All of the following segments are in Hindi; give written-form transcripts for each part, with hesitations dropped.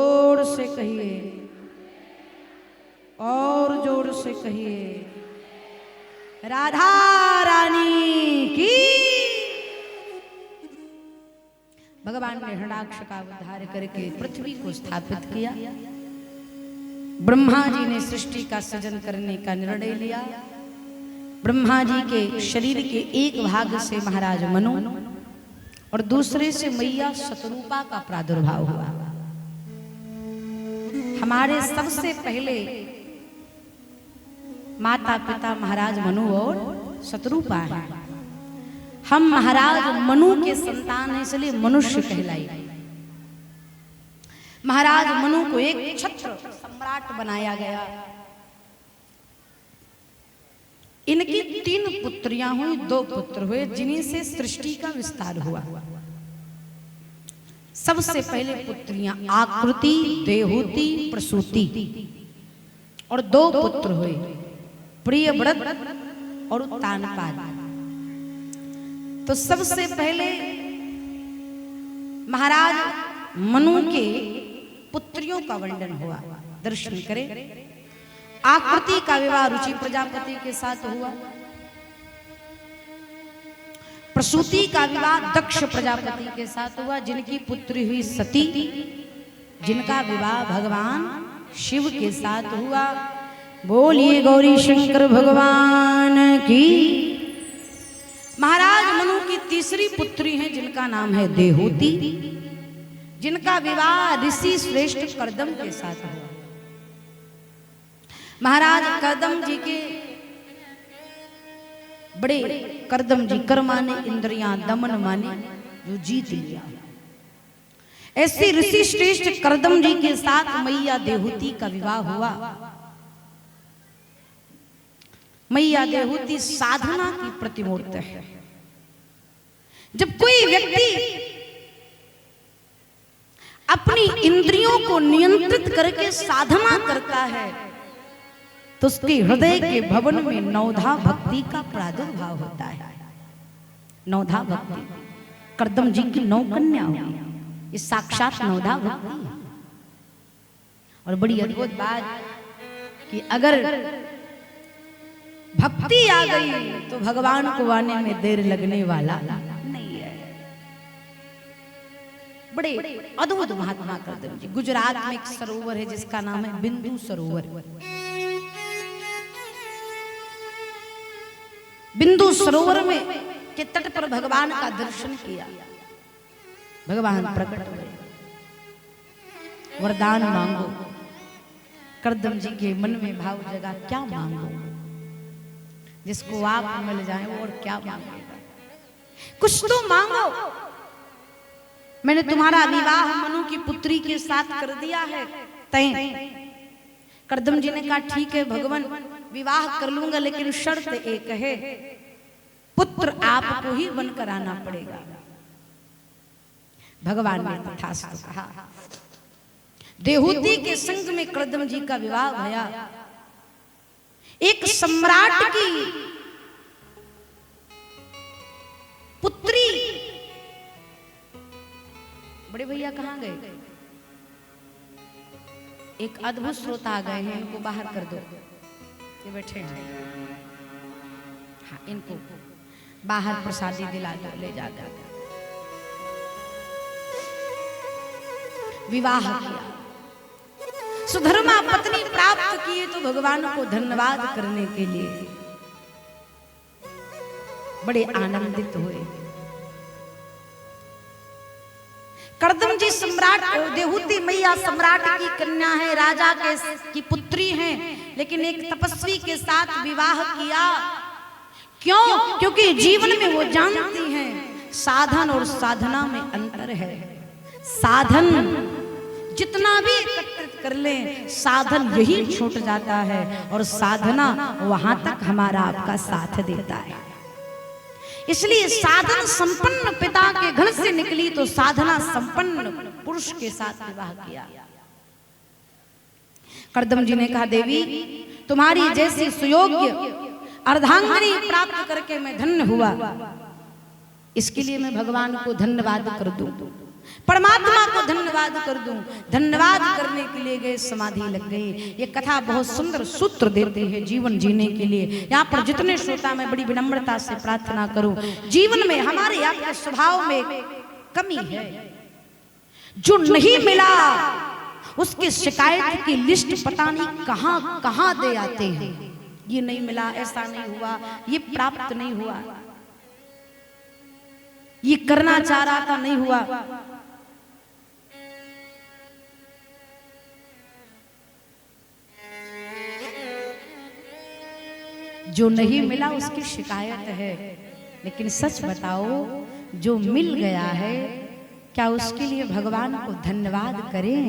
जोर से कहिए, और जोर से कहिए, राधा रानी की। भगवान ने हिरण्याक्ष का उद्धार करके पृथ्वी को स्थापित किया। ब्रह्मा जी ने सृष्टि का सृजन करने का निर्णय लिया। ब्रह्मा जी के शरीर के एक भाग से महाराज मनु और दूसरे से मैया शतरूपा का प्रादुर्भाव हुआ। हमारे सबसे पहले माता पिता महाराज मनु और शतरूपा हैं। हम महाराज मनु के संतान हैं, इसलिए मनुष्य कहलाए। महाराज मनु को एक छत्र सम्राट बनाया गया। इनकी 3 पुत्रियां हुई, 2 पुत्र हुए, जिन्हीं से सृष्टि का विस्तार हुआ। सबसे पहले पुत्रियां आकृति, देहूति, प्रसूति, और 2 पुत्र हुए, प्रियव्रत और तानपाद। तो सबसे पहले महाराज मनु के पुत्रियों का वर्णन हुआ, दर्शन करें। आकृति का विवाह रुचि प्रजापति के साथ हुआ। प्रसूति का विवाह दक्ष प्रजापति के साथ हुआ, जिनकी पुत्री हुई सती, जिनका विवाह भगवान शिव के साथ हुआ। बोलिए गौरी शंकर भगवान की। महाराज मनु की तीसरी पुत्री है, जिनका नाम है देहूति, जिनका विवाह ऋषि श्रेष्ठ कर्दम के साथ हुआ। महाराज कर्दम जी के बड़े कर्दम जी कर माने, इंद्रियां दमन माने, जो जीत लिया। ऐसे ऋषि श्रेष्ठ कर्दम जी के साथ मैया देहूति का विवाह हुआ। मैया देहूति साधना की प्रतिमूर्त है। जब कोई व्यक्ति अपनी इंद्रियों को नियंत्रित करके साधना करता है, तो उसके हृदय के भवन में नवधा भक्ति का प्रादुर्भाव होता है। नवधा भक्ति कर्दम जी की 9 कन्या हुई, ये साक्षात नवधा भक्ति है। और बड़ी अद्भुत बात कि अगर भक्ति आ गई तो भगवान को आने में देर लगने वाला नहीं है। बड़े अद्भुत महात्मा कर्दम जी। गुजरात में एक सरोवर है जिसका नाम है बिंदु सरोवर। बिंदु सरोवर में के तट पर भगवान का दर्शन किया। भगवान प्रकट हुए, वरदान मांगो। कर्दम जी के मन में भाव जगा, क्या मांगो? जिसको आप मिल जाए वो और क्या मांगेगा? कुछ तो मांगो। मैंने तुम्हारा विवाह मनु की पुत्री के साथ कर दिया है। तय कर्दम जी ने कहा, ठीक है भगवान, विवाह कर लूंगा, लेकिन शर्त एक है, पुत्र आपको ही बनकर आना पड़ेगा। भगवान ने तथास्तु कहा। देहूति के संग में कर्दम जी का विवाह भया। एक सम्राट की पुत्री। बड़े भैया कहाँ गए? एक अद्भुत श्रोता आ गए हैं, इनको बाहर कर दो। ये बैठे हैं, हाँ, इनको बाहर प्रसादी दिला दो, ले जाकर। विवाह किया, सुधर्मा पत्नी प्राप्त किए, तो भगवान को धन्यवाद करने के लिए बड़े आनंदित हुए। कर्दम जी सम्राट, देहूति मैया सम्राट की कन्या है, राजा की पुत्री है, लेकिन एक तपस्वी के साथ विवाह किया। क्यों? क्योंकि जीवन में वो जानती हैं साधन और साधना में अंतर है। साधन जितना भी एकत्रित कर ले, साधन यही छूट जाता है, और साधना वहां तक हमारा आपका साथ देता है। इसलिए साधन संपन्न पिता के घर से निकली तो साधना संपन्न पुरुष के साथ विवाह किया। कर्दम जी ने कहा, देवी तुम्हारी जैसी सुयोग्य अर्धांगिनी प्राप्त करके मैं धन्य हुआ, इसके लिए मैं भगवान को धन्यवाद कर दूं। परमात्मा को धन्यवाद कर दूं। धन्यवाद करने के लिए गए, समाधि लग गई। ये कथा बहुत सुंदर सूत्र देती है जीवन जीने के लिए। यहाँ पर जितने श्रोता, मैं बड़ी विनम्रता से प्रार्थना करूं, जीवन में हमारे आपके स्वभाव में कमी है। जो नहीं मिला उसकी शिकायत की लिस्ट पता नहीं कहां कहां दे आते हैं। ये नहीं मिला, ऐसा नहीं हुआ, ये प्राप्त नहीं हुआ, ये करना चाह रहा था नहीं हुआ। जो नहीं मिला उसकी शिकायत है, लेकिन सच बताओ जो मिल गया है, क्या उसके लिए भगवान को धन्यवाद करें?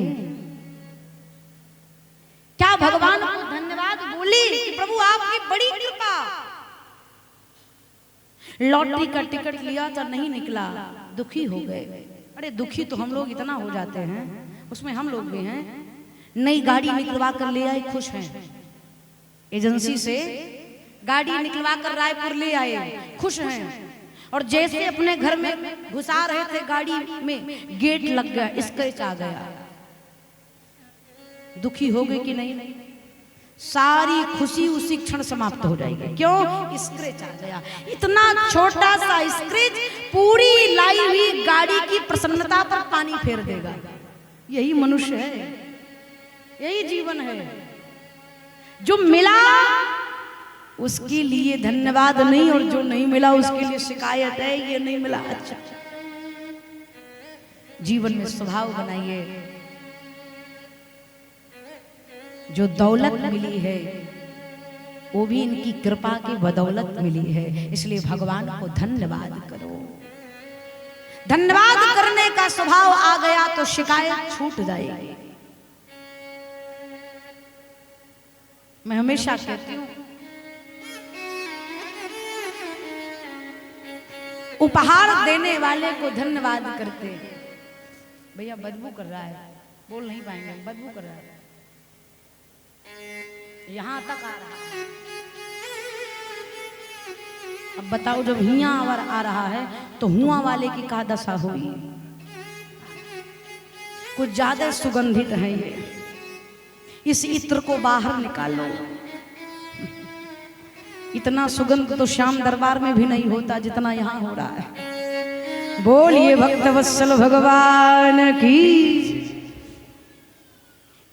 क्या भगवान को धन्यवाद बोले कि प्रभु आपकी बड़ी कृपा। लॉटरी का टिकट लिया था, नहीं निकला, दुखी हो गए। अरे दुखी तो हम लोग इतना हो जाते हैं, उसमें हम लोग भी हैं। नई गाड़ी निकलवा कर ले आए, खुश हैं। एजेंसी से गाड़ी निकलवा कर रायपुर ले आए, खुश हैं। और जैसे अपने घर में घुसा रहे थे गाड़ी में, गेट लग गया, स्क्रैच आ गया। दुखी हो गए कि नहीं? सारी खुशी उसी क्षण समाप्त हो जाएगी। क्यों? स्क्रैच आ गया। इतना छोटा सा स्क्रैच पूरी लाई हुई गाड़ी की प्रसन्नता पर पानी फेर देगा। यही मनुष्य है, यही जीवन है। जो मिला उसके लिए धन्यवाद नहीं, और जो नहीं मिला उसके लिए शिकायत है, ये नहीं मिला। अच्छा, जीवन में स्वभाव बनाइए। जो दौलत मिली है वो भी इनकी कृपा की बदौलत मिली है, इसलिए भगवान को धन्यवाद करो। धन्यवाद करने का स्वभाव आ गया तो शिकायत छूट जाएगी। मैं हमेशा कहती हूं, उपहार देने वाले को धन्यवाद करते। भैया बदबू कर रहा है, बोल नहीं पाएंगे, बदबू कर रहा है, यहां तक आ रहा है। अब बताओ जब हिया आ रहा है तो हुआ वाले की क्या दशा हुई? कुछ ज्यादा सुगंधित है ये, इस इत्र को बाहर निकालो। इतना सुगंध तो श्याम दरबार में भी नहीं होता जितना यहाँ हो रहा है। बोलिए भक्त वत्सल भगवान की।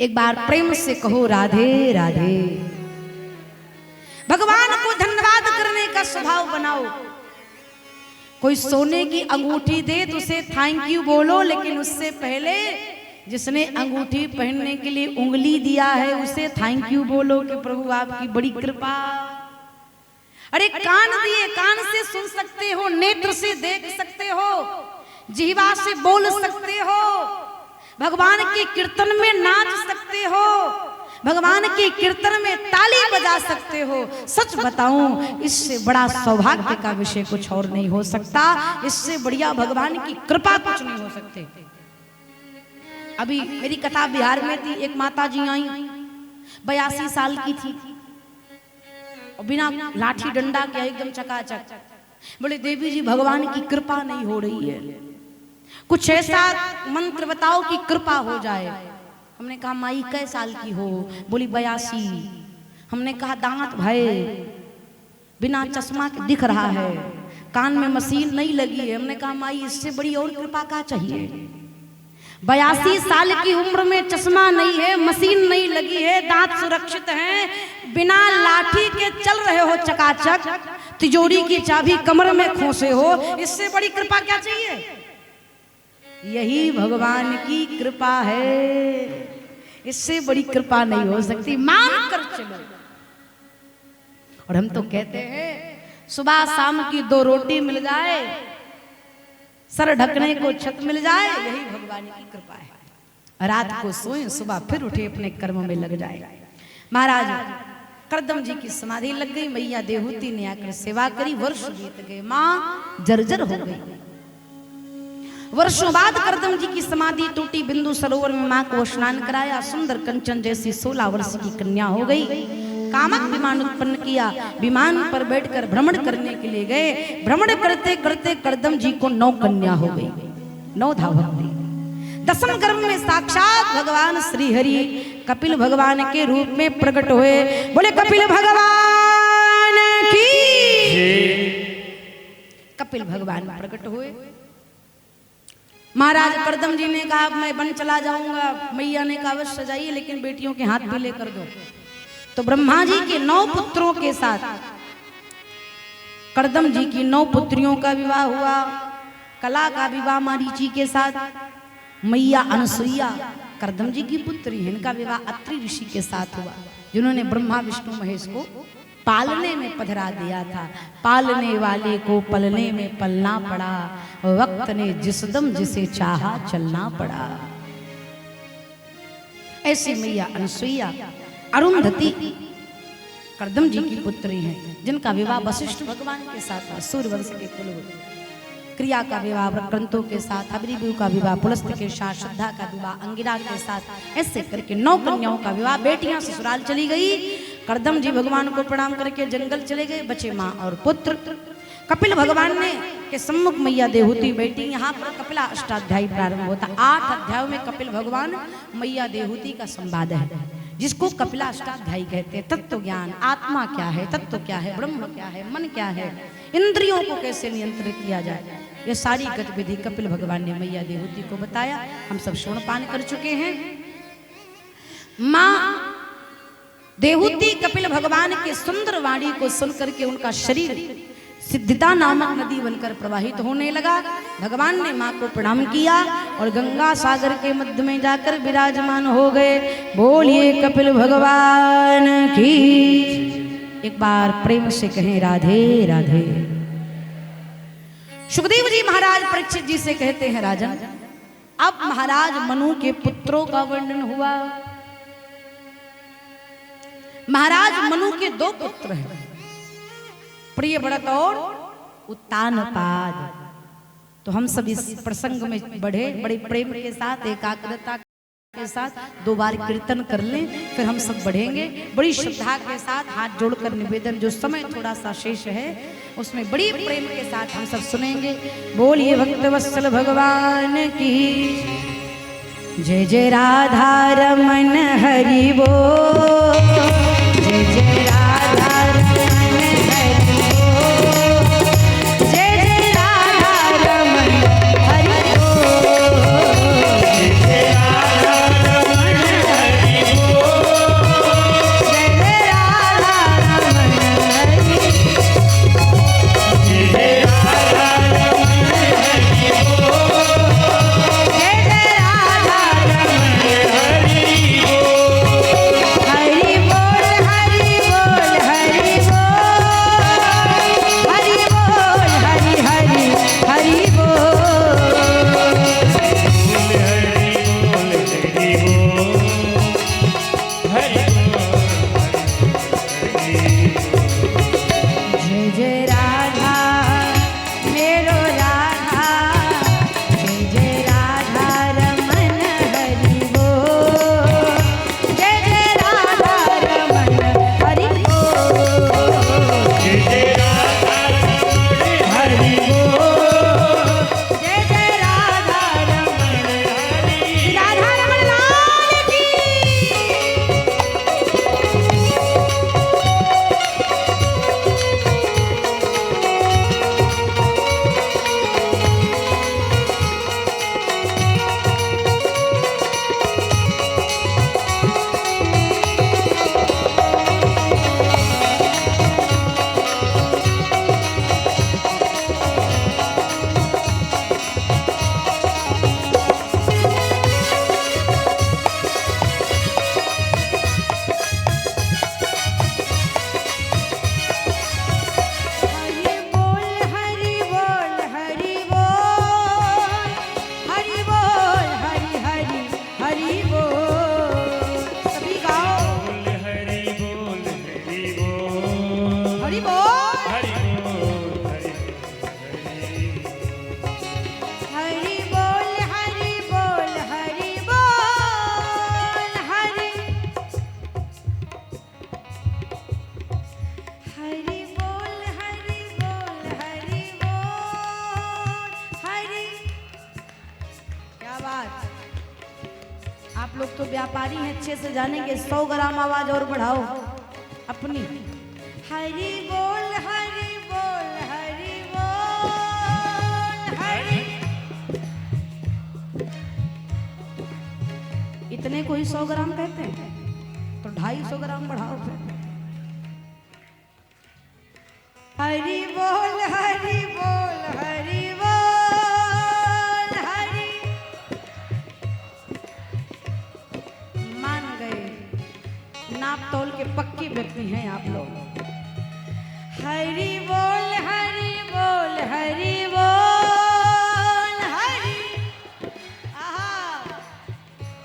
एक बार प्रेम से कहो राधे राधे। भगवान को धन्यवाद करने का स्वभाव बनाओ। कोई सोने की अंगूठी दे तो उसे थैंक यू बोलो, लेकिन उससे पहले जिसने अंगूठी पहनने के लिए उंगली दिया है उसे थैंक यू बोलो कि प्रभु आपकी बड़ी कृपा। अरे कान दिए, कान से सुन सकते हो, नेत्र से देख सकते हो, जिह्वा से बोल सकते हो, भगवान के कीर्तन में नाच सकते हो, भगवान के कीर्तन में ताली बजा सकते हो। सच बताऊं, इससे बड़ा सौभाग्य का विषय कुछ और नहीं हो सकता। इससे बढ़िया भगवान की कृपा कुछ नहीं हो सकती। अभी मेरी कथा बिहार में थी, एक माता जी आई, 82 साल की थी, और बिना लाठी डंडा के एकदम चकाचक। बोले देवी जी भगवान की कृपा नहीं हो रही है, कुछ ऐसा मंत्र बताओ कि कृपा हो जाए। हमने कहा माई कै साल की हो? बोली 82। हमने कहा दांत भाई बिना चश्मा के दिख रहा है, कान में मशीन नहीं लगी है। हमने कहा माई इससे बड़ी और कृपा का चाहिए? 82 साल की उम्र में चश्मा नहीं है, मशीन नहीं लगी है, दांत सुरक्षित हैं, बिना लाठी के चल रहे हो चकाचक, तिजोरी की चाबी कमर में खोसे हो, इससे बड़ी कृपा क्या चाहिए? यही भगवान की कृपा है, इससे बड़ी कृपा नहीं हो सकती। मान कर चलो। और हम तो कहते हैं सुबह शाम की 2 रोटी मिल जाए, सर ढकने को छत मिल जाए, यही भगवान की कृपा है। रात को सोए, सुबह फिर उठे, अपने कर्म में लग जाए। महाराज करदम जी की समाधि लग गई, मैया देहूती ने आकर सेवा करी। वर्ष बीत गए, मां जर्जर हो गई। वर्षों बाद करदम जी की समाधि टूटी। बिंदु सरोवर में मां को स्नान कराया। सुंदर कंचन जैसी 16 वर्ष की कन्या हो गई। कामक विमान उत्पन्न किया। विमान पर बैठकर भ्रमण करने के लिए गए। भ्रमण करते करते करदम जी को 9 कन्या हो गई, 9 धावक थी। दसम गर्भ में साक्षात भगवान श्री हरि कपिल भगवान के रूप में प्रकट हुए। बोले कपिल भगवान की। कपिल भगवान प्रकट हुए। महाराज करदम जी ने कहा मैं वन चला जाऊंगा। मैया ने कहा अवश्य जाइए, लेकिन बेटियों के हाथ भी लेकर दो। तो ब्रह्मा जी के 9 पुत्रों के साथ करदम जी की 9 पुत्रियों का विवाह हुआ। कला का विवाह मारीची के साथ। मैया अनसुईया करदम जी की पुत्री है, इनका विवाह अत्रि ऋषि के साथ हुआ, जिन्होंने ब्रह्मा विष्णु महेश को पालने में पधरा दिया था। पालने वाले को पलने में पलना पड़ा, वक्त ने जिस दम जिसे चाहा चलना पड़ा। ऐसी मैया अनसुईया अरुंधति करदम जी की पुत्री हैं, जिनका विवाह वशिष्ठ भगवान के साथ था। सूर्यवंश के कुलवती। क्रिया का विवाह ग्रंथों के साथ, अबरीबू का विवाह पुलस्त के साथ, श्रद्धा का विवाह अंगिरा के साथ। ऐसे करके 9 कन्याओं का विवाह। बेटियां ससुराल चली गई। करदम जी भगवान को प्रणाम करके जंगल चले गए। बचे माँ और पुत्र। कपिल भगवान ने के सम्मुख मैया देहूती बैठी। यहाँ पर कपिला अष्टाध्यायी प्रारंभ होता। 8 अध्यायों में कपिल भगवान मैया देहूती का संवाद है, जिसको कपिला अष्टाध्यायी कहते हैं। तत्व ज्ञान, आत्मा क्या है, तत्व क्या है, ब्रह्म क्या है, मन क्या है, इंद्रियों को कैसे नियंत्रित किया जाए, ये सारी गतिविधि कपिल भगवान ने मैया देहूती को बताया। हम सब श्रवणपान कर चुके हैं। माँ देहूती कपिल भगवान के सुंदर वाणी को सुनकर के उनका शरीर सिद्धिता नामक नदी बनकर प्रवाहित होने लगा। भगवान ने माँ को प्रणाम किया और गंगा सागर के मध्य में जाकर विराजमान हो गए। बोलिए कपिल भगवान की। एक बार प्रेम से कहें राधे राधे। सुखदेव जी महाराज परीक्षित जी से कहते हैं राजन, अब महाराज मनु के पुत्रों का वर्णन हुआ। महाराज मनु के 2 पुत्र हैं, प्रियव्रत और उत्तानपाद। तो हम सब इस प्रसंग में बढ़े बड़े प्रेम के साथ, एकाग्रता के साथ 2 बार कीर्तन कर लें, फिर हम सब बढ़ेंगे। बड़ी श्रद्धा के साथ हाथ जोड़कर निवेदन, जो समय थोड़ा सा शेष है उसमें बड़ी प्रेम के साथ हम सब सुनेंगे। बोलिए भक्तवत्सल भगवान की जय। जय राधा रमन हरि बोल। जय जय राधा रमन हरि बोल। जय जय राधा रमन हरि बोल। जय जय राधा रमन हरि बोल। जय जय राधा रमन हरि बोल। जय जय राधा रमन हरि बोल। जय जय राधा रमन हरि बोल। व्यापारी हैं, अच्छे से जानेंगे। 100 ग्राम आवाज और बढ़ाओ अपनी। हरि बोल हरि बोल हरि बोल हरि। इतने को ही 100 ग्राम कहते हैं, तो 250 ग्राम बढ़ाओ फिर। हरि बोल हरि बोल हरि बोल हरि। मान गए, नाप तोल के पक्के व्यक्ति हैं आप लोग। हरि बोल हरि बोल हरि बोल हरि। आहा,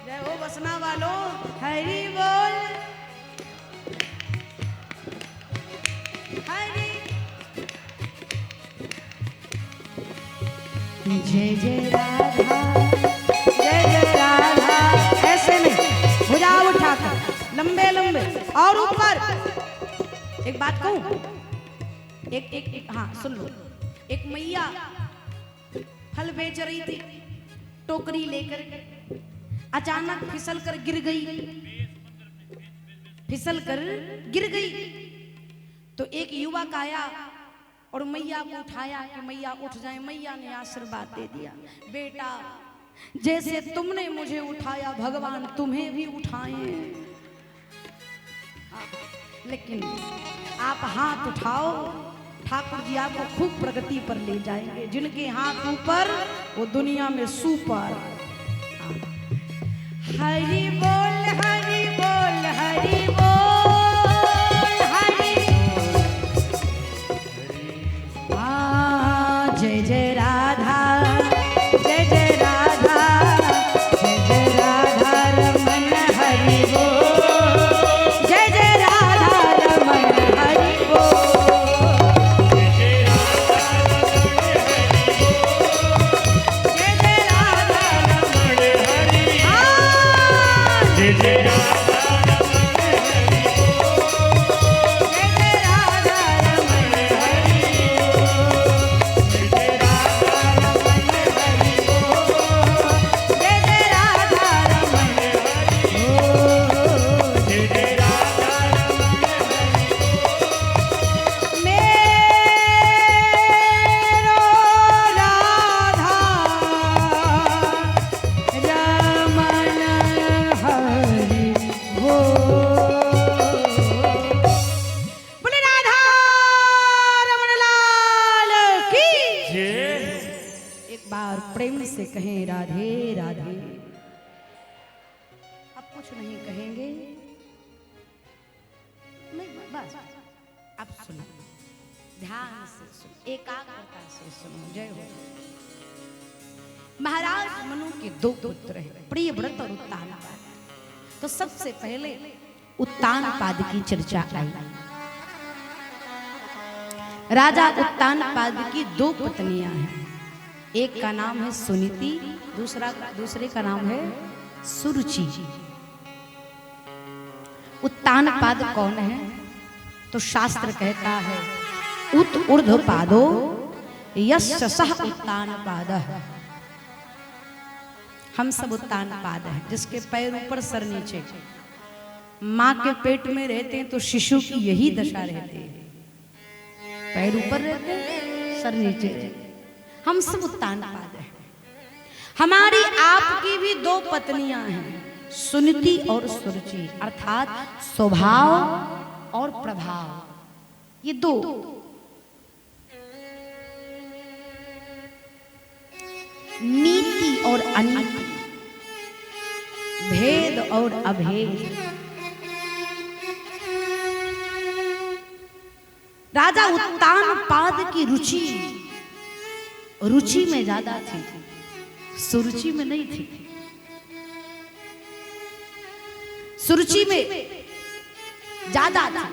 जय हो बसना वालों। हरि बोल हरि। जय जय राधा जय जय राधा। ऐसे नहीं, भुजा उठाकर लंबे लंबे और ऊपर। एक बात कहूं, एक हाँ सुन लो। एक मैया फल बेच रही थी, टोकरी लेकर अचानक फिसल कर गिर गई। फिसल कर गिर गई तो एक युवक आया और मैया को उठाया कि मैया उठ जाए। मैया ने आशीर्वाद दे दिया, बेटा जैसे तुमने मुझे उठाया भगवान तुम्हें भी उठाए। लेकिन आप हाथ उठाओ, ठाकुर जी आपको खूब प्रगति पर ले जाएंगे। जिनके हाथ ऊपर वो दुनिया में सुपर। हरि बोल हरि बोल हरि बोल हरि। जय जय राधा जय जय राधा जय जय राधा रमन हरि बोल। जय जय राधा रमन हरि बोल। जय जय राधा रमन हरि बोल। जय जय राधा से कहें राधे राधे। अब कुछ नहीं कहेंगे, नहीं बस अब सुनो, ध्यान से सुनो, एकाग्रता से सुनो। जय हो। महाराज मनु के 2 पुत्र हैं, प्रियव्रत और उत्तानपाद। तो सबसे पहले उत्तानपाद की चर्चा आई। राजा उत्तानपाद की 2 पत्नियां हैं। एक का नाम है सुनीति, दूसरे का नाम है सुरुचि। उत्तानपाद कौन है? तो शास्त्र कहता है उत ऊर्ध्व पादो यस्य सः उत्तानपादः। हम सब उत्तानपाद हैं, जिसके पैर ऊपर सर नीचे। माँ के पेट में रहते हैं तो शिशु की यही दशा रहती है, पैर ऊपर रहते हैं सर नीचे। हम सब उत्तानपाद हैं। हमारी आपकी भी 2 पत्नियां हैं, सुनीति और सुरुचि, अर्थात स्वभाव और प्रभाव। ये 2 नीति और अनीति, भेद और अभेद। राजा उत्तानपाद की रुचि में ज्यादा थी, सुरुचि में नहीं थी। सुरुचि में ज्यादा था,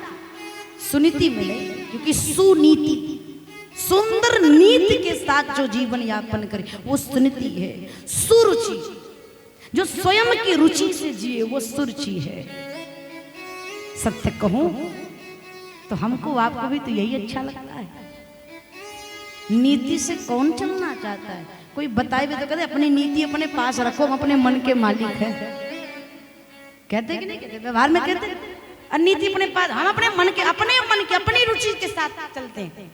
सुनीति में नहीं, क्योंकि सुनीति सुंदर नीति के साथ जो जीवन यापन करे वो सुनीति है। सुरुचि जो स्वयं की रुचि से जिए वो सुरुचि है। सत्य कहूं तो हमको आपको भी तो यही अच्छा लगता है। नीति से कौन चलना चाहता है? कोई बताए भी तो कहते अपनी नीति अपने पास रखो, हम अपने मन के मालिक हैं। कहते कि नहीं कहते, व्यवहार में कहते। और नीति अपने पास, हम अपने मन के अपनी रुचि के साथ चलते हैं।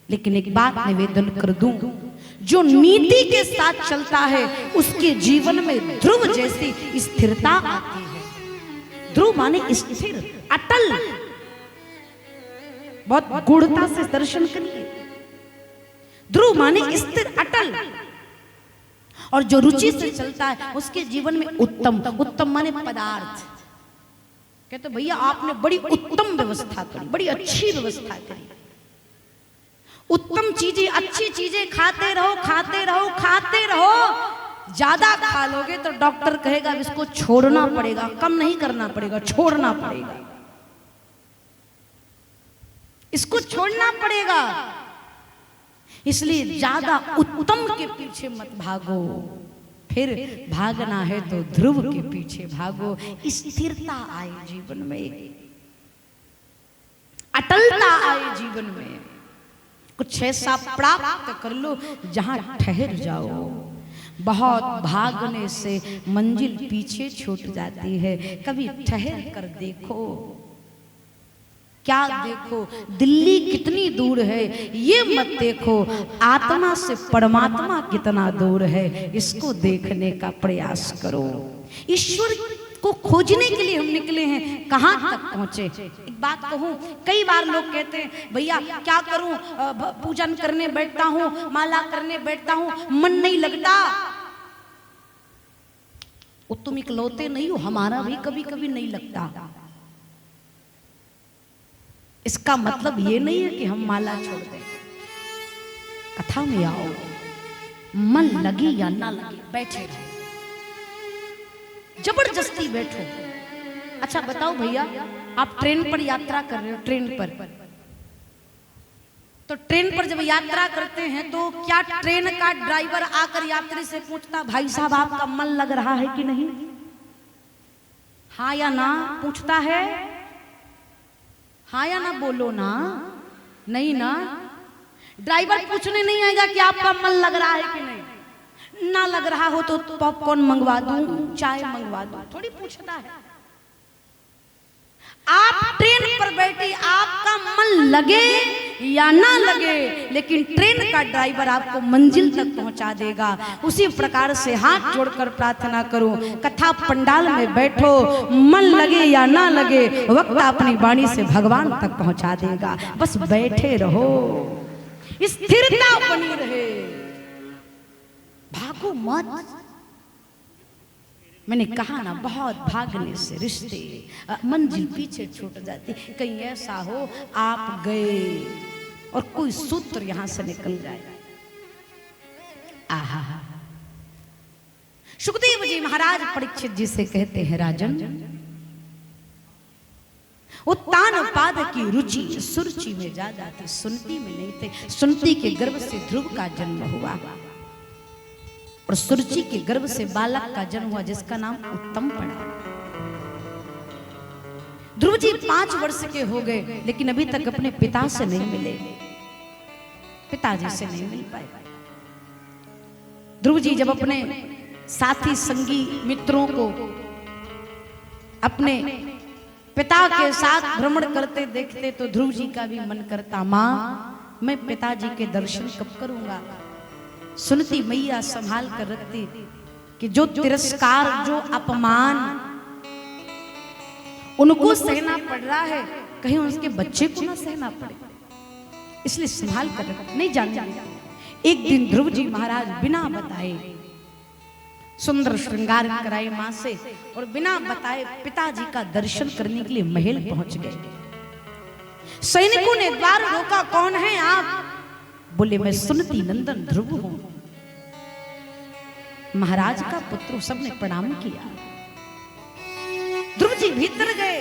लेकिन एक बात निवेदन कर दूं, जो नीति के साथ चलता है उसके जीवन में ध्रुव जैसी स्थिरता आती है। ध्रुव माने स्थिर, अटल। बहुत गूढ़ता से दर्शन करिए। ध्रुव माने स्थिर, अटल। और जो रुचि से चलता है उसके जीवन में उत्तम, उत्तम माने पदार्थ। कहते भैया आपने बड़ी उत्तम व्यवस्था करी, बड़ी अच्छी व्यवस्था करी। उत्तम चीजें, अच्छी चीजें खाते रहो, खाते रहो, खाते रहो। ज्यादा खा लोगे तो डॉक्टर कहेगा इसको छोड़ना पड़ेगा, कम नहीं करना पड़ेगा, छोड़ना पड़ेगा, इसको छोड़ना पड़ेगा। इसलिए ज्यादा उत्तम के पीछे मत भागो, फिर भागना है तो ध्रुव के पीछे भागो। स्थिरता आए जीवन में, अटलता आए जीवन में। कुछ ऐसा प्राप्त कर लो जहां ठहर जाओ। बहुत भागने से मंजिल पीछे छूट जाती है। कभी ठहर कर देखो। क्या देखो? दिल्ली कितनी दूर है ये मत देखो, आत्मा से परमात्मा कितना दूर है इसको देखने का प्रयास करो। ईश्वर को खोजने के लिए हम निकले हैं, कहां तक पहुंचे? एक बात कहूं, कई बार लोग कहते हैं भैया क्या करूं, पूजन करने बैठता हूं, माला करने बैठता हूं, मन नहीं लगता। वो तुम इकलौते नहीं हो, हमारा भी कभी कभी नहीं लगता। इसका मतलब ये नहीं है कि हम माला छोड़ दें। कथा में आओ, मन लगे या ना लगे बैठे रहो, जबरदस्ती बैठो। अच्छा बताओ भैया, आप ट्रेन पर यात्रा कर रहे हो, ट्रेन पर, तो ट्रेन पर जब यात्रा करते हैं तो क्या ट्रेन का ड्राइवर आकर यात्री से पूछता भाई साहब आपका मन लग रहा है कि नहीं? हाँ या ना पूछता है? हाँ या ना बोलो ना। नहीं ना, ड्राइवर पूछने नहीं आएगा कि आपका मन लग रहा है कि नहीं। ना लग रहा हो तो पॉपकॉर्न मंगवा दूं, चाय मंगवा दूं, थोड़ी पूछता है। आप ट्रेन पर बैठे, आपका मन लगे या ना लगे, लेकिन ट्रेन का ड्राइवर आपको मंजिल तक पहुंचा देगा। उसी प्रकार से हाथ जोड़कर प्रार्थना करो, कथा पंडाल में बैठो, मन लगे या ना लगे, वक्त अपनी वाणी से भगवान तक पहुंचा देगा। बस बैठे रहो, स्थिरता बनी रहे, भागो मत। मैंने कहा ना, बहुत भागने से रिश्ते, मंजिल पीछे छूट जाती। कहीं ऐसा हो आप गए और कोई सूत्र यहां से निकल जाए। आहा, सुखदेव जी महाराज परीक्षित जी से कहते हैं, राजन उत्तान पाद की रुचि सुरुचि में जा जाती, सुनती में नहीं थे। सुनती के गर्भ से ध्रुव का जन्म हुआ और सुरुचि के गर्भ से बालक का जन्म हुआ जिसका नाम उत्तम पड़ा। ध्रुव जी 5 वर्ष के हो गए लेकिन अभी तक अपने पिता से नहीं मिले, पिताजी से नहीं मिल पाए। ध्रुव जी जब अपने साथी संगी मित्रों को अपने पिता के साथ भ्रमण करते देखते तो ध्रुव जी का भी मन करता, मां मैं पिताजी के दर्शन कब करूंगा। सुनती मैया संभाल कर रखती कि जो तिरस्कार, जो अपमान उनको सहना पड़ रहा है, कहीं उसके बच्चे को ना सहना पड़े, इसलिए संभाल कर रखती, नहीं जानती। एक दिन ध्रुव जी महाराज बिना बताए सुंदर श्रृंगार कराए मां से और बिना बताए पिताजी का दर्शन करने के लिए महल पहुंच गए। सैनिकों ने द्वार रोका, कौन है आप? बोले मैं सुनती नंदन ध्रुव हूं, महाराज का पुत्र। सबने प्रणाम किया। ध्रुव जी भीतर गए।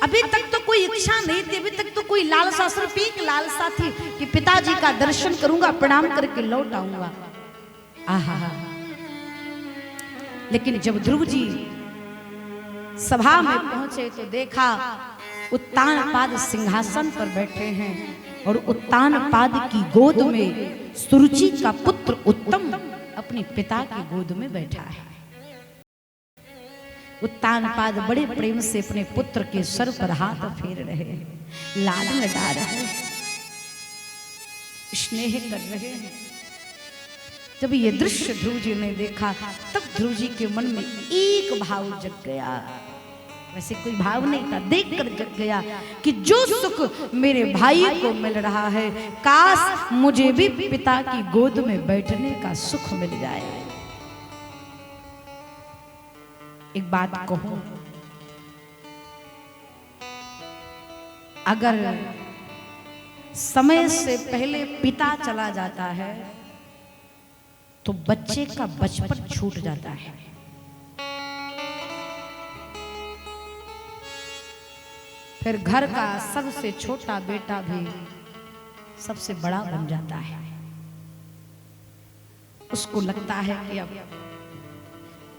अभी तक तो कोई इच्छा नहीं थी, अभी तक तो कोई लालसा, सिर्फ एक लालसा थी कि पिताजी का दर्शन करूंगा, प्रणाम करके लौट आऊंगा। आहा, लेकिन जब ध्रुव जी सभा में पहुंचे तो देखा उत्तान पाद सिंहासन पर बैठे हैं और उत्तान पाद की गोद में सुरुचि का पुत्र उत्तम अपने पिता की गोद में बैठा है। उत्तानपाद बड़े प्रेम से अपने पुत्र के सर पर हाथ फेर रहे हैं, लाड लड़ा रहे हैं, स्नेह कर रहे हैं। जब ये दृश्य ध्रुव जी ने देखा तब ध्रुव जी के मन में एक भाव जग गया, वैसे कोई भाव नहीं था, देखकर जग गया कि जो सुख मेरे भाई को मिल रहा है, काश मुझे भी पिता की गोद में बैठने का सुख मिल जाए। एक बात कहूं, अगर समय से पहले पिता चला जाता है तो बच्चे का बचपन छूट जाता है। फिर घर का सबसे छोटा बेटा भी सबसे बड़ा बन जाता है। उसको लगता है कि अब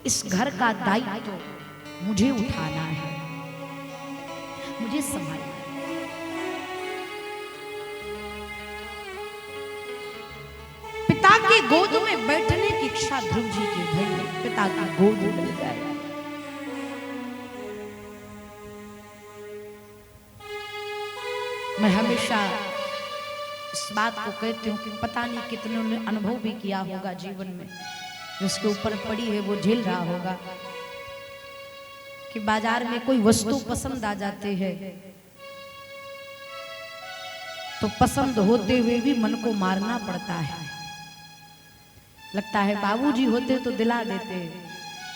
इस घर का दायित्व तो मुझे उठाना है, मुझे संभालना है। पिता की गोद में बैठने की इच्छा ध्रुव जी की भई, पिता की गोद मिल जाए। मैं हमेशा इस बात को कहती हूँ कि पता नहीं कितने ने अनुभव भी किया होगा जीवन में, जिसके ऊपर पड़ी है वो झेल रहा होगा कि बाजार में कोई वस्तु पसंद आ जाती है तो पसंद होते हुए भी मन को मारना पड़ता है। लगता है बाबूजी होते तो दिला देते,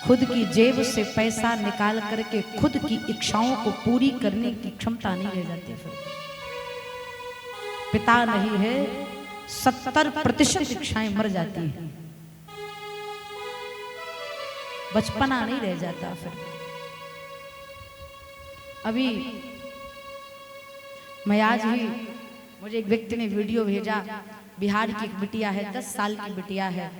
खुद की जेब से पैसा निकाल करके खुद की इच्छाओं को पूरी करने की क्षमता नहीं रह जाती। फिर पिता नहीं है, 70% इच्छाएं मर जाती हैं, बचपना नहीं रह जाता। फिर अभी मैं आज ही, मुझे एक व्यक्ति ने वीडियो भेजा, बिहार की एक बिटिया है, 10 साल की बिटिया है,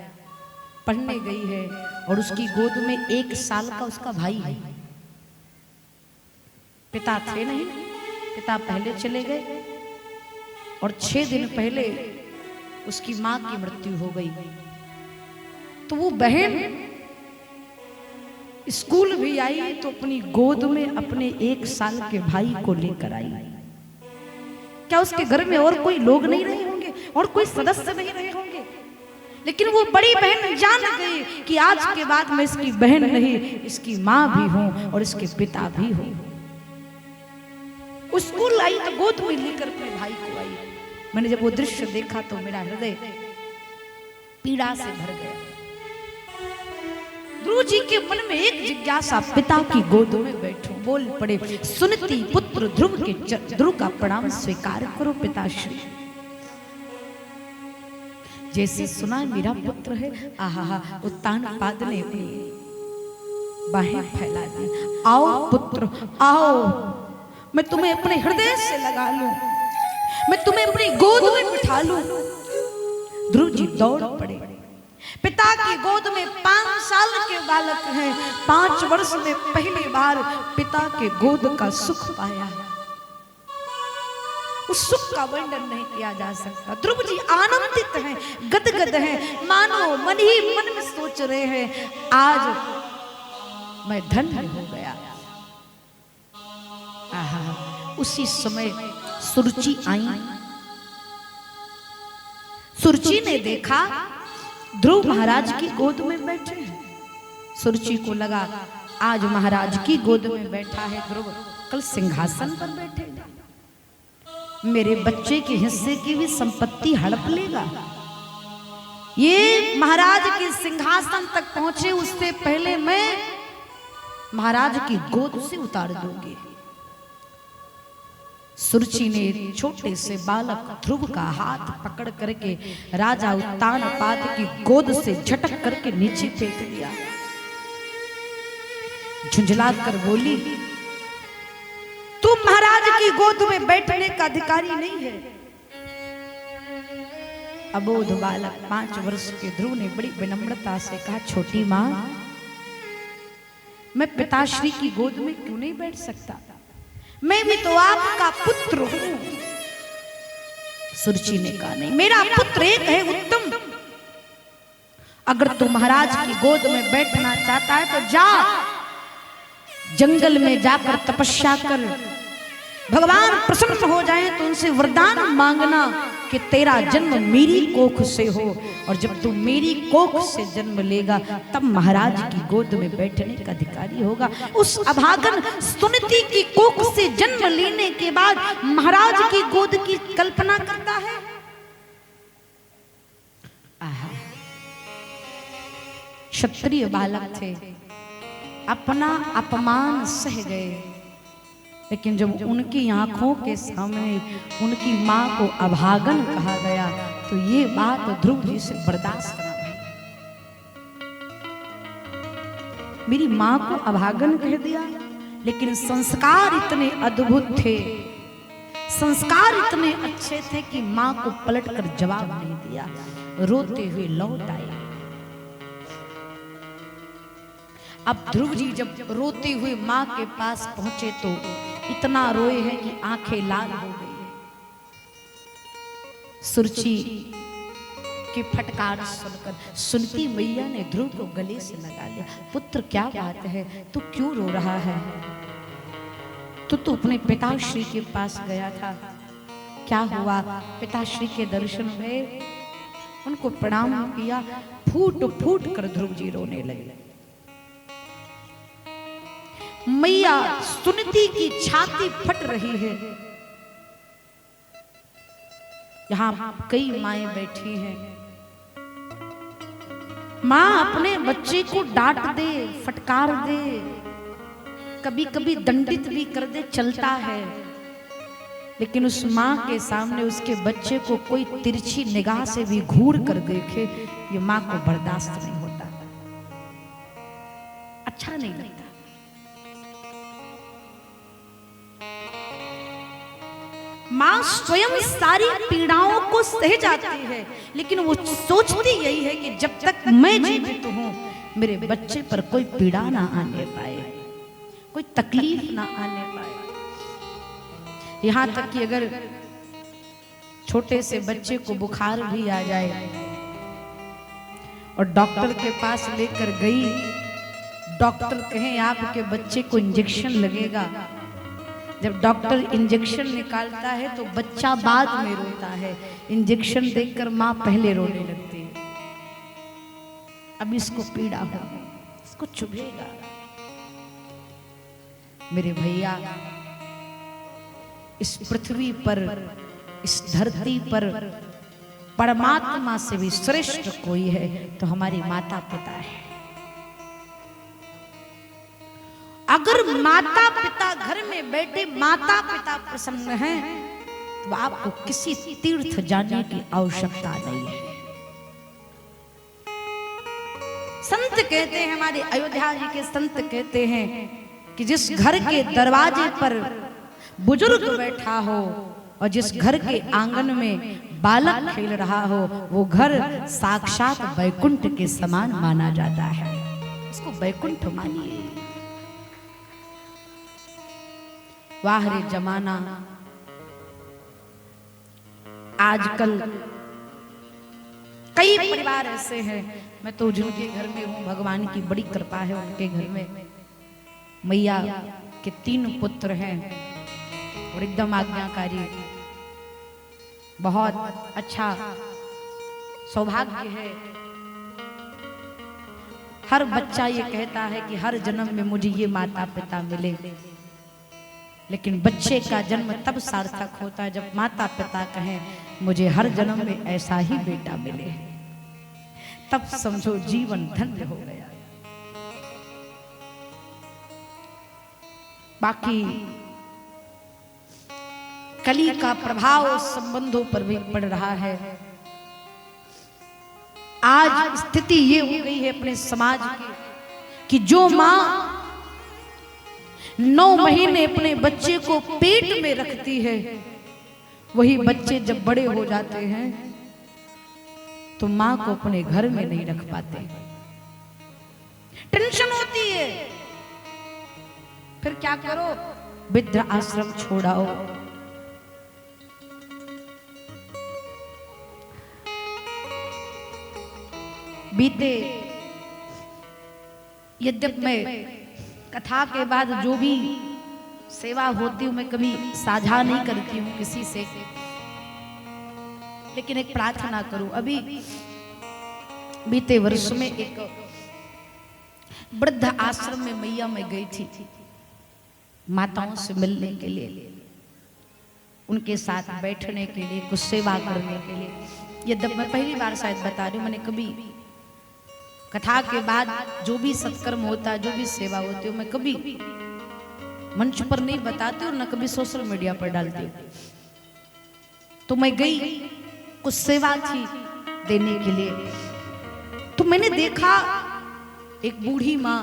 पढ़ने गई है और उसकी गोद में 1 साल का उसका भाई है। पिता थे नहीं, पिता पहले चले गए और 6 दिन पहले उसकी मां की मृत्यु हो गई। तो वो बहन स्कूल भी आई तो अपनी गोद में अपने 1 साल के भाई को लेकर आई। क्या उसके घर में और कोई लोग नहीं रहे होंगे और कोई सदस्य नहीं रहे होंगे, लेकिन वो बड़ी बहन जान गई कि आज के बाद मैं इसकी बहन नहीं, इसकी मां भी हूं और इसके पिता भी हूं। स्कूल आई तो गोद में लेकर अपने भाई को आई। मैंने जब वो दृश्य देखा तो मेरा हृदय पीड़ा से भर गया। ध्रुव जी के मन में एक जिज्ञासा, पिता की गोद में बैठो। बोल पड़े, सुनती पुत्र ध्रुव के ध्रुव का प्रणाम स्वीकार करो पिताश्री। जैसे सुना मेरा पुत्र है, आहा, उत्तानपाद ने अपनी बाहें फैला दी। आओ पुत्र आओ, मैं तुम्हें अपने हृदय से लगा लूं, मैं तुम्हें अपनी गोद में बिठा लूं। ध्रुव जी दौड़ पड़े। पिता की गोद में 5 साल के बालक हैं, 5 वर्ष में पहली बार पिता के गोद का सुख पाया। उस सुख का वर्णन नहीं किया जा सकता। ध्रुव जी आनंदित हैं, गदगद हैं, मानो मन ही मन में सोच रहे हैं, आज मैं धन्य हो गया। आहा, उसी समय सुरुचि आई। सुरुचि ने देखा ध्रुव महाराज की गोद में बैठे हैं। सुरुचि को लगा आज महाराज की गोद में बैठा है ध्रुव, कल सिंहासन पर बैठेगा, मेरे बच्चे के हिस्से की भी संपत्ति हड़प लेगा। ये महाराज के सिंहासन तक पहुंचे उससे पहले मैं महाराज की गोद से उतार दूंगी। सुरुचि ने छोटे से बालक ध्रुव का हाथ पकड़ करके राजा उत्तानपाद की गोद से झटक करके नीचे फेंक दिया। झुंझला कर बोली, तुम महाराज की गोद में बैठने का अधिकारी नहीं है। अबोध बालक 5 वर्ष के ध्रुव ने बड़ी विनम्रता से कहा, छोटी मां, मैं पिताश्री की गोद में क्यों नहीं बैठ सकता, मैं भी तो आपका पुत्र हूं। सुरुचि ने कहा, नहीं, मेरा पुत्र एक है उत्तम, अगर तू महाराज की गोद में बैठना चाहता है तो जा, जंगल में जाकर तपस्या कर, भगवान प्रसन्न हो जाएं तो उनसे वरदान मांगना कि तेरा जन्म मेरी कोख से हो, और जब तू मेरी कोख से जन्म लेगा तब महाराज की गोद में बैठने का अधिकारी होगा। उस अभागन स्तुति की कोख से जन्म लेने के बाद महाराज की गोद की कल्पना करता है। क्षत्रिय बालक थे, अपना अपमान सह गए, लेकिन जब उनकी आंखों के सामने उनकी मां को अभागन कहा गया तो ये बात ध्रुव जी से बर्दाश्त ना हुई। मेरी मां को अभागन कह दिया, लेकिन संस्कार इतने अद्भुत थे, संस्कार इतने अच्छे थे कि मां को पलटकर जवाब नहीं दिया, रोते हुए लौट आए। अब ध्रुव जी जब रोते हुए मां के पास पहुंचे तो इतना रोए हैं कि आंखें लाल हो गई है। सुरची की फटकार सुनकर सुनती मैया ने ध्रुव को गले से लगा लिया। पुत्र क्या बात है, तू क्यों रो रहा है? तू अपने पिताश्री के पास गया था, क्या हुआ? पिताश्री के दर्शन हुए, उनको प्रणाम किया, फूट फूट कर ध्रुव जी रोने लगे। मैया सुनती की छाती फट रही है। यहां कई माएं बैठी हैं, मां अपने बच्चे को डांट दे, फटकार दे, कभी कभी दंडित भी कर दे, चलता है, लेकिन उस मां के सामने उसके बच्चे को कोई तिरछी निगाह से भी घूर कर देखे, ये मां को बर्दाश्त नहीं होता, अच्छा नहीं लगता। मां स्वयं सारी पीड़ाओं को सह जाती है, लेकिन वो सोचती यही है कि जब तक मैं जीवित हूं मेरे बच्चे पर कोई पीड़ा ना आने पाए, कोई तकलीफ ना आने पाए। यहां तक कि अगर छोटे से बच्चे को बुखार भी आ जाए और डॉक्टर के पास लेकर गई, डॉक्टर कहें आपके बच्चे को इंजेक्शन लगेगा, जब डॉक्टर इंजेक्शन निकालता है तो बच्चा बाद में रोता है, इंजेक्शन देखकर मां पहले रोने लगती है। अब इसको पीड़ा होगी, इसको चुभेगा। मेरे भैया, इस पृथ्वी पर, इस धरती पर परमात्मा से भी श्रेष्ठ कोई है तो हमारी माता पिता है। अगर माता पिता घर में बैठे माता पिता प्रसन्न हैं तो आपको किसी तीर्थ जाने की आवश्यकता नहीं है। संत कहते हैं, हमारे अयोध्या जी के संत कहते हैं कि जिस घर के दरवाजे पर बुजुर्ग बैठा हो और जिस घर के आंगन में बालक खेल रहा हो, वो घर साक्षात वैकुंठ के समान माना जाता है। इसको वैकुंठ मानिए। वाह रे जमाना, आजकल कई परिवार ऐसे हैं, मैं तो जिनके घर में हूं, भगवान की बड़ी कृपा है, उनके घर में मैया के 3 पुत्र हैं और एकदम आज्ञाकारी, बहुत अच्छा सौभाग्य है। हर बच्चा ये कहता है कि हर जन्म में मुझे ये माता पिता मिले, लेकिन बच्चे का जन्म तब सार्थक होता है जब माता पिता कहें मुझे हर जन्म में ऐसा ही बेटा मिले, तब समझो जीवन धन्य हो गया। बाकी कली का प्रभाव संबंधों पर भी पड़ रहा है। आज स्थिति ये हो गई है अपने समाज की कि जो मां 9 महीने अपने बच्चे को पेट में रखती है, वही बच्चे जब बड़े हो जाते हैं तो मां को अपने घर में नहीं रख पाते, टेंशन होती है। फिर क्या करो, वृद्ध आश्रम छोड़ाओ। बीते, यद्यप मैं कथा के बाद जो भी सेवा होती हूँ मैं कभी साझा नहीं करती हूँ किसी से, लेकिन एक प्रार्थना करूं। अभी बीते वर्ष में एक वृद्ध आश्रम में मैया मैं गई थी माताओं से मिलने के लिए, उनके साथ बैठने के लिए, कुछ सेवा करने के लिए। ये मैं पहली बार शायद बता रही हूँ, मैंने कभी कथा के बाद जो भी सत्कर्म होता है, जो भी सेवा होती है, मैं कभी मंच पर नहीं बताती और न कभी सोशल मीडिया पर डालती हूँ। तो मैं गई, कुछ सेवा थी देने के लिए, तो मैंने देखा एक बूढ़ी माँ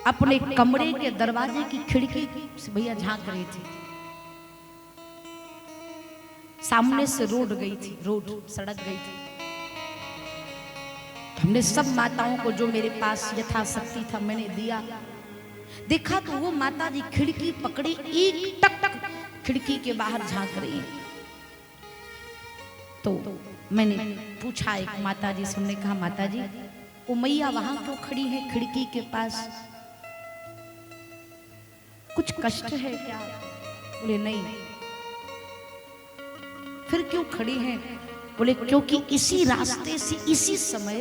अपने कमरे के दरवाजे की खिड़की से भैया झांक रही थी। सामने से रोड गई थी, रोड सड़क गई थी। हमने सब माताओं को जो मेरे पास यथाशक्ति था मैंने दिया। देखा तो वो माता जी खिड़की पकड़ी, एक टक टक खिड़की के बाहर झांक रही है। तो मैंने पूछा एक माता जी से, हमने कहा माता जी वो मैया वहां क्यों खड़ी है खिड़की के पास, कुछ कष्ट है क्या? बोले नहीं। फिर क्यों खड़ी हैं? बोले क्योंकि इसी रास्ते से इसी समय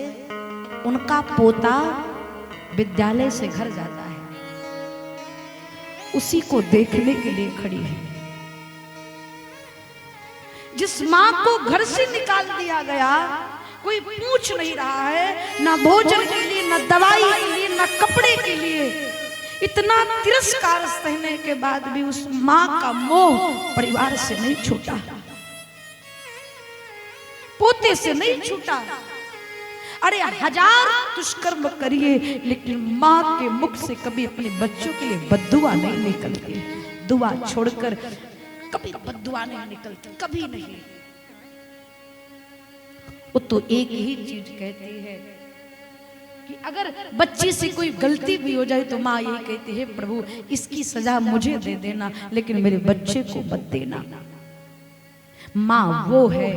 उनका पोता विद्यालय से घर जाता है, उसी को देखने के लिए खड़ी है। जिस मां को घर से निकाल दिया गया, कोई पूछ नहीं रहा है, ना भोजन के लिए, ना दवाई के लिए, ना कपड़े के लिए, इतना तिरस्कार सहने के बाद भी उस मां का मोह परिवार से नहीं छूटा, पोते से नहीं छूटा। अरे हजार दुष्कर्म करिए लेकिन मां के मुख से कभी अपने बच्चों के लिए बद्दुआ नहीं निकलती, दुआ छोड़कर कभी बद्दुआ नहीं निकलती, कभी नहीं। वो तो एक ही चीज कहती है कि अगर बच्ची से कोई गलती भी हो जाए तो माँ यही कहती है प्रभु इसकी सजा मुझे दे देना लेकिन मेरे बच्चे को मत देना। माँ वो है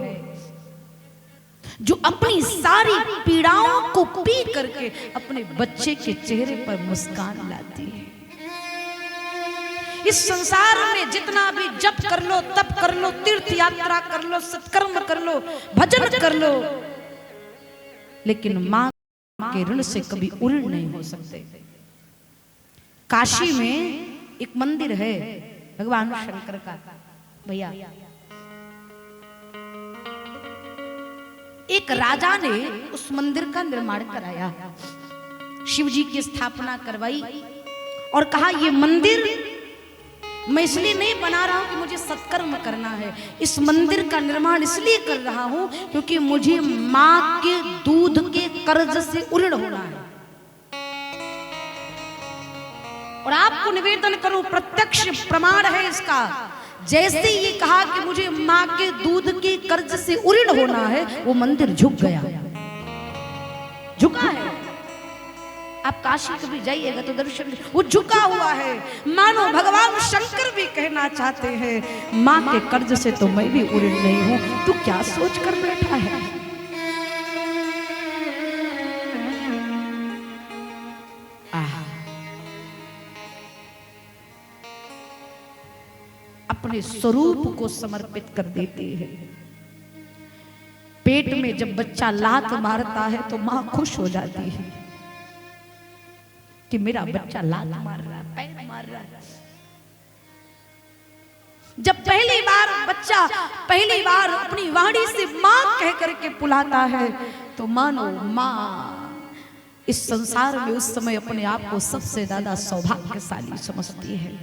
जो अपनी सारी पीड़ाओं को पी करके अपने बच्चे के चेहरे पर मुस्कान लाती है। इस संसार में जितना भी जप कर लो, तप कर लो, तीर्थ यात्रा कर लो, सत्कर्म कर लो, भजन कर लो, लेकिन मां के ऋण से कभी उऋण नहीं हो सकते। काशी में एक मंदिर है भगवान शंकर का, भैया एक राजा ने उस मंदिर का निर्माण कराया, शिव जी की स्थापना करवाई और कहा ये मंदिर मैं इसलिए नहीं बना रहा हूं कि मुझे सत्कर्म करना है, इस मंदिर का निर्माण इसलिए कर रहा हूं क्योंकि मुझे मां के दूध के कर्ज से उऋण होना है। और आपको निवेदन करूं, प्रत्यक्ष प्रमाण है इसका, जैसे ये कहा कि मुझे मां के दूध के कर्ज से उऋण होना है, वो मंदिर झुक गया, झुका है। आप काशी कभी जाइएगा तो दर्शन, वो झुका हुआ है। मानो भगवान शंकर भी कहना चाहते हैं मां के कर्ज से तो मैं भी उऋण नहीं हूं, तू क्या सोच कर बैठा है। अपने स्वरूप को समर्पित कर देते हैं। पेट में जब बच्चा लात मारता है तो मां खुश हो जाती है कि मेरा बच्चा लात मार रहा है, पैर मार रहा है। जब पहली बार बच्चा पहली बार अपनी वाणी से मां कह करके बुलाता है तो मानो मां इस संसार में उस समय अपने आप को सबसे ज्यादा सौभाग्यशाली समझती है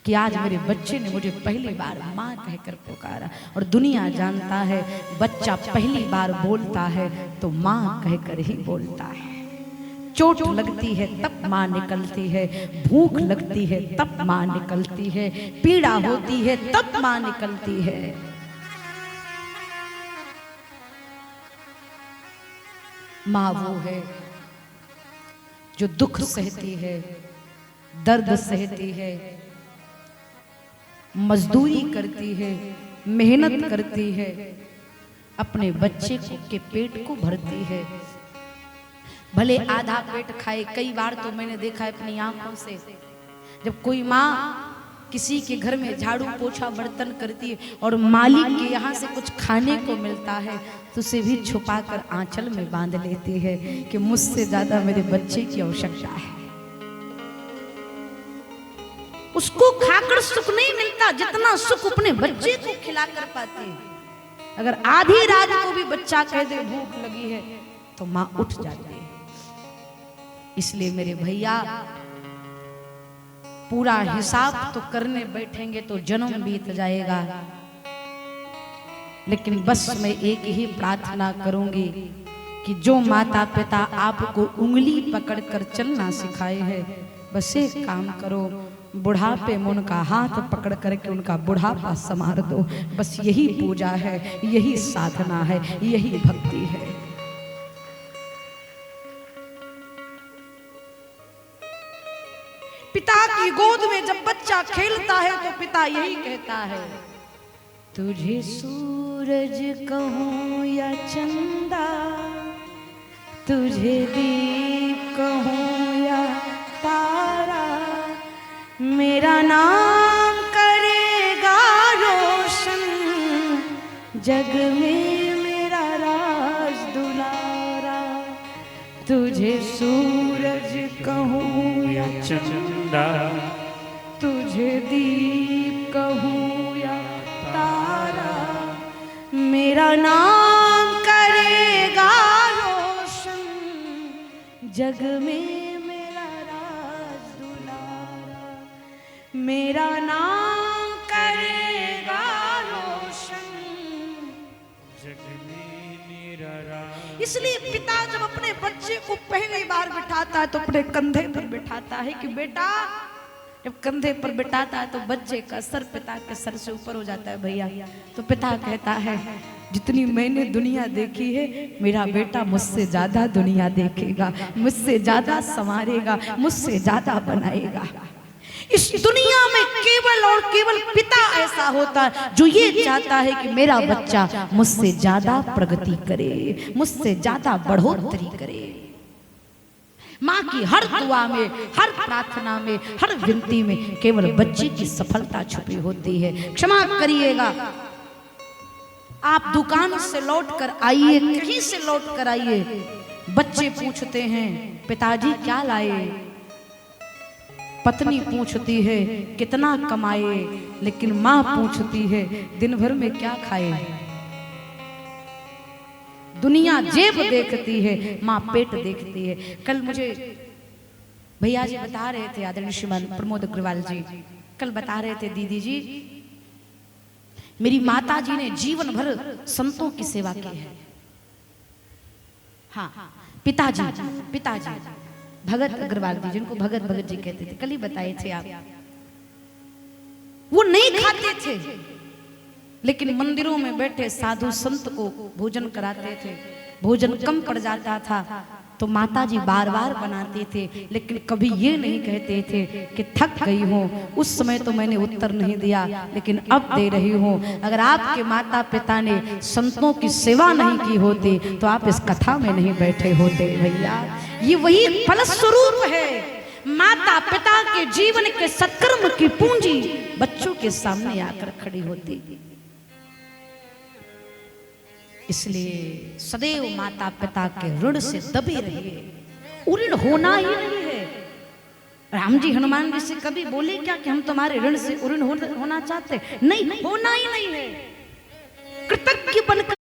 कि आज मेरे बच्चे ने मुझे पहली बार मां कहकर पुकारा। और दुनिया जानता है बच्चा पहली बार बोलता है तो मां कहकर ही बोलता है। चोट लगती है तब मां निकलती है, भूख लगती है तब मां निकलती है, पीड़ा होती है तब मां निकलती है। मां वो है जो दुख सहती है, दर्द सहती है, मजदूरी करती है, मेहनत करती है, अपने बच्चे के पेट को भरती है। भले आधा पेट खाए। कई बार तो मैंने देखा है अपनी आंखों से, जब कोई माँ किसी के घर में झाड़ू पोछा बर्तन करती है और मालिक के यहाँ से कुछ खाने को मिलता है तो उसे भी छुपाकर आंचल में बांध लेती है कि मुझसे ज्यादा मेरे बच्चे की आवश्यकता है। उसको खाकर सुख नहीं मिलता जितना सुख अपने बच्चे को खिलाकर पाती है। अगर आधी रात को भी बच्चा कह दे भूख लगी है तो माँ उठ जाती है। इसलिए मेरे भैया, पूरा हिसाब तो करने बैठेंगे तो जन्म बीत जाएगा, लेकिन बस मैं एक ही प्रार्थना करूंगी कि जो माता पिता आपको उंगली पकड़कर चलना सिखाए हैं, बस एक काम करो, बुढ़ापे में उनका हाथ पकड़ करके उनका बुढ़ापा संवार दो। बस यही पूजा है, यही साधना है, यही भक्ति है। पिता की गोद में जब बच्चा खेलता है तो पिता यही कहता है, तुझे सूरज कहूं या चंदा, तुझे दीप कहूं या तारा, मेरा नाम करेगा रोशन, जग में मेरा राज दुलारा। तुझे सूरज कहूं या चंदा, तुझे दीप कहूं या तारा, मेरा नाम करेगा रोशन, जग में मेरा राज दुलारा। मेरा नाम करेगा रोशन, जग में मेरा राज। इसलिए पिता जब अपने बच्चे को पहली बार बिठाता है तो अपने कंधे पर बिठाता है कि बेटा, जब कंधे पर बिठाता है तो बच्चे का सर पिता के सर से ऊपर हो जाता है भैया। तो पिता कहता है, जितनी मैंने दुनिया देखी है मेरा बेटा मुझसे ज्यादा दुनिया देखेगा, मुझसे ज्यादा संवारेगा, मुझसे ज्यादा बनाएगा। इस दुनिया में केवल और केवल पिता ऐसा होता है जो ये चाहता है कि मेरा बच्चा मुझसे ज्यादा प्रगति करे, मुझसे ज्यादा बढ़ोतरी करे। माँ की हर दुआ में, हर प्रार्थना में, हर विनती में केवल बच्चे की सफलता छुपी होती है। क्षमा करिएगा, आप दुकान से लौट कर आइए, कहीं से लौट कर आइए, बच्चे पूछते हैं पिताजी क्या लाए, पत्नी पूछती है कितना कमाए, लेकिन माँ पूछती है दिन भर में क्या खाए। दुनिया जेब देखती है, माँ पेट देखती है। कल मुझे भैया जी बता रहे थे, आदरणीय श्रीमान प्रमोद अग्रवाल जी कल बता रहे थे, दीदी जी मेरी माता जी ने जीवन भर संतों की सेवा की है। हाँ, पिताजी भगत अग्रवाल जी, जिनको भगत भगत जी कहते थे, कल ही बताए थे आप। वो नहीं खाते थे लेकिन मंदिरों में बैठे साधु संत को भोजन कराते थे। भोजन कम पड़ जाता था तो माताजी बार बार बनाते थे, लेकिन कभी ये नहीं कहते थे कि थक गई हूँ। उस समय तो मैंने उत्तर नहीं दिया, लेकिन अब दे रही हूँ। अगर आपके माता पिता ने संतों की सेवा नहीं की होती तो आप इस कथा में नहीं बैठे होते भैया। ये वही फलस्वरूप है। माता पिता के जीवन के सत्कर्म की पूंजी बच्चों के सामने आकर खड़ी होती। इसलिए सदैव माता पिता के ऋण से दबे रहिए। ऋण होना ही नहीं है। राम जी हनुमान जी से कभी बोले क्या कि हम तुम्हारे ऋण से ऋण होना चाहते? नहीं, होना ही नहीं है। कृतज्ञ बनकर